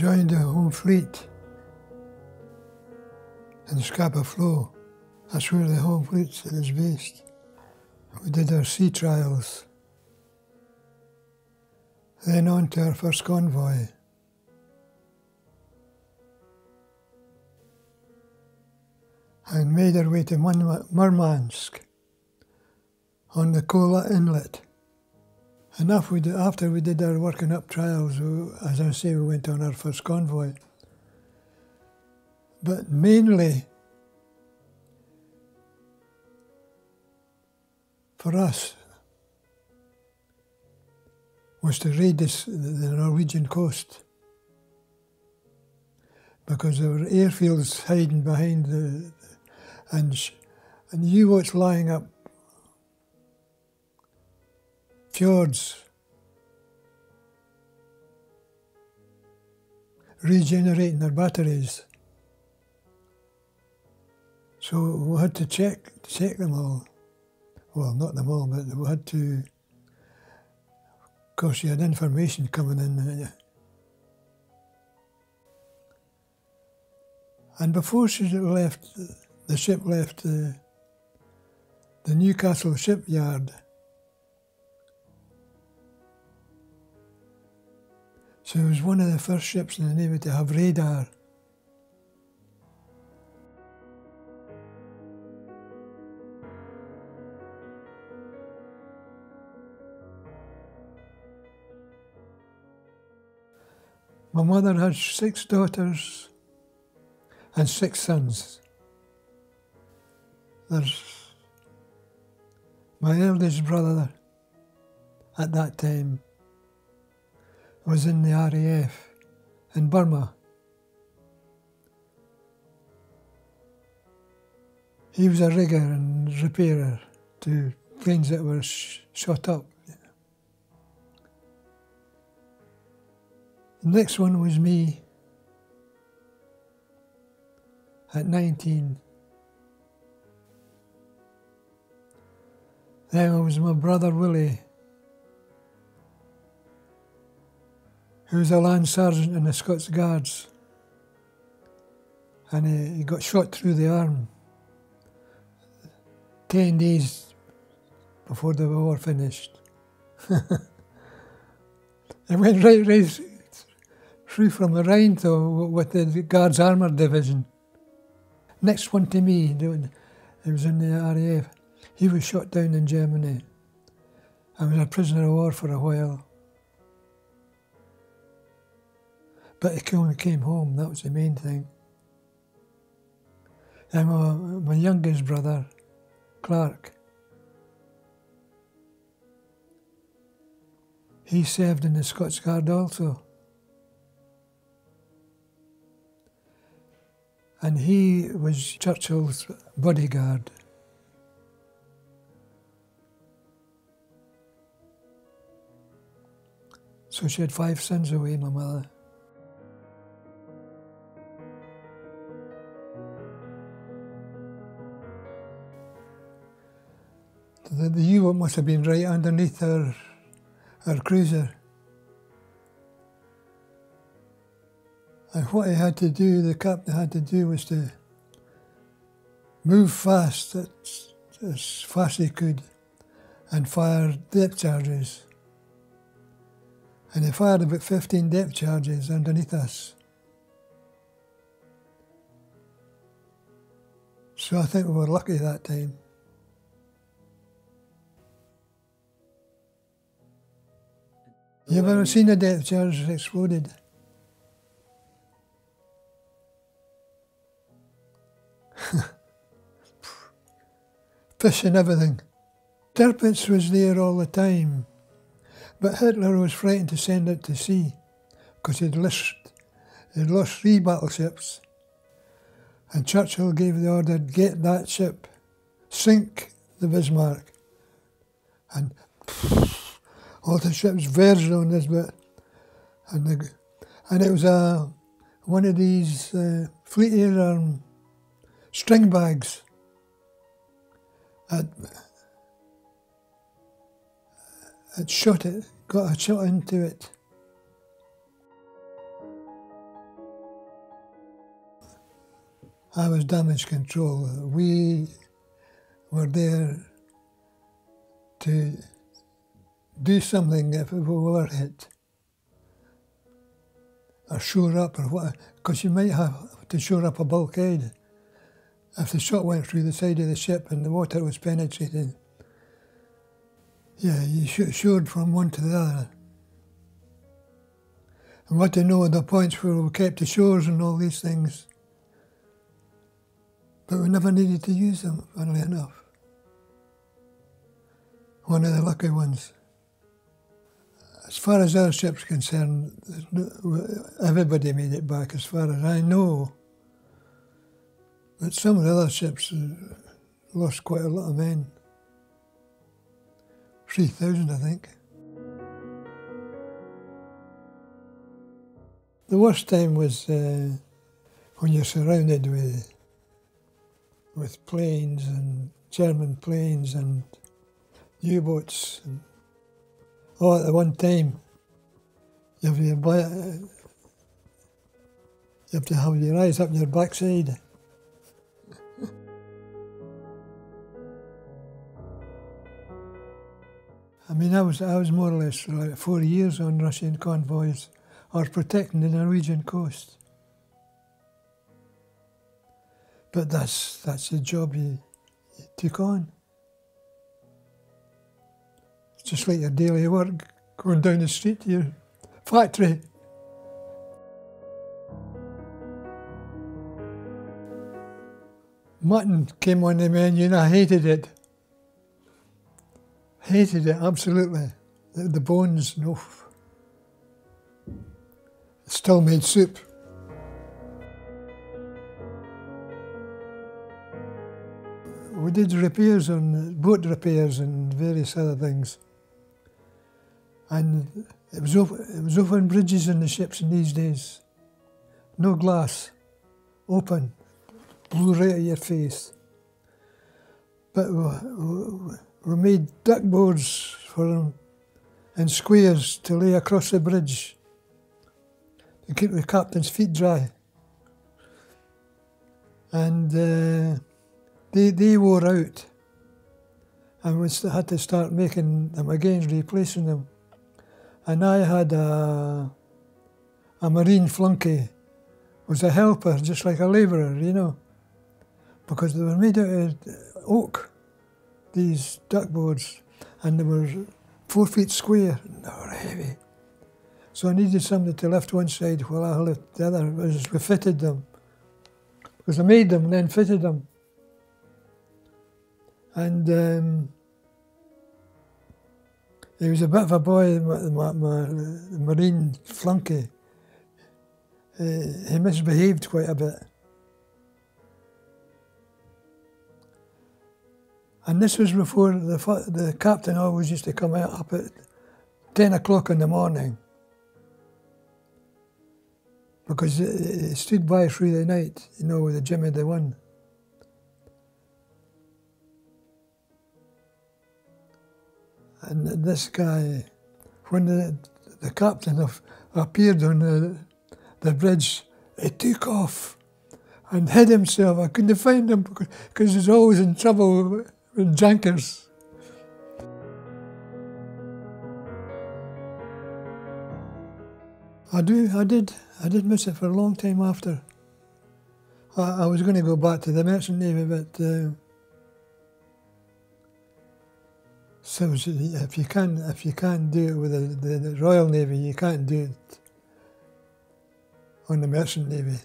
joined the home fleet in Scapa Flow. That's where the home fleet is based. We did our sea trials. Then on to our first convoy. And made our way to Murmansk on the Kola Inlet. And after we did our working up trials, as I say, we went on our first convoy. But mainly, for us, was to raid the Norwegian coast, because there were airfields hiding behind and U-boats lying up fjords, regenerating their batteries. So we had to check them all. Well, not them all, but we had to. Of course, you had information coming in. And before the ship left the Newcastle shipyard. So it was one of the first ships in the Navy to have radar. My mother had 6 daughters and 6 sons. There's my eldest brother at that time was in the RAF in Burma. He was a rigger and repairer to planes that were shot up. The next one was me at 19. Then it was my brother Willie, who was a land sergeant in the Scots Guards, and he got shot through the arm 10 days before the war finished. It went right through from the Rhine with the Guards Armoured Division. Next one to me, he was in the RAF. He was shot down in Germany. I was a prisoner of war for a while. But he only came home, that was the main thing. And my youngest brother, Clark, he served in the Scots Guard also. And he was Churchill's bodyguard. So she had 5 sons away, my mother. The U-boat must have been right underneath our cruiser. And what he had to do, the captain had to do, was to move fast, as fast as he could, and fire depth charges. And he fired about 15 depth charges underneath us. So I think we were lucky that time. You ever seen a depth charge exploded? Fish and everything. Tirpitz was there all the time, but Hitler was frightened to send it to sea because he'd lost 3 battleships, and Churchill gave the order, get that ship, sink the Bismarck, and all the ships verged on this bit, and it was one of these Fleet Air string bags. It got a shot into it. I was damage control. We were there to do something if we were hit, or shore up, or what, because you might have to shore up a bulkhead. If the shot went through the side of the ship and the water was penetrating, yeah, you shored from one to the other. And what to know the points where we kept the shores and all these things. But we never needed to use them, funnily enough. One of the lucky ones. As far as our ship's concerned, everybody made it back as far as I know. But some of the other ships lost quite a lot of men. 3,000, I think. The worst time was when you're surrounded with planes and German planes and U-boats. Oh, at the one time, you have to have your eyes up your backside. I mean, I was more or less like 4 years on Russian convoys or protecting the Norwegian coast. But that's the job you took on. It's just like your daily work, going down the street to your factory. Mutton came on the menu and I hated it. Hated it, absolutely. The bones, no. Still made soup. We did repairs on boat repairs and various other things. And it was open bridges on the ships in these days. No glass, open, blew right at your face. But we made duck boards for them and squares to lay across the bridge to keep the captain's feet dry. And they wore out, and we had to start making them again, replacing them. And I had a marine flunky, was a helper, just like a labourer, you know, because they were made out of oak, these duck boards, and they were 4 feet square, and they were heavy. So I needed somebody to lift one side while I lift the other. We fitted them, because I made them and then fitted them. And he was a bit of a boy, my marine flunky. He misbehaved quite a bit. And this was before the captain always used to come out up at 10 o'clock in the morning, because he stood by through the night, you know, with the Jimmy the One. And this guy, when the captain appeared on the bridge, he took off and hid himself. I couldn't find him because he's always in trouble with jankers. I did miss it for a long time after. I was going to go back to the Merchant Navy, but so if you can't do it with the Royal Navy, you can't do it on the Merchant Navy.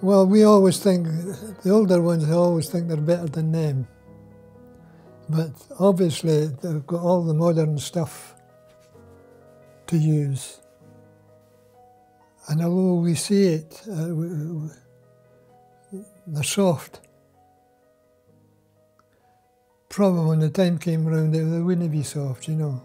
Well, we always think, the older ones, they always think they're better than them. But obviously, they've got all the modern stuff to use. And although we see it, they're soft. Probably when the time came around, they wouldn't be soft, you know.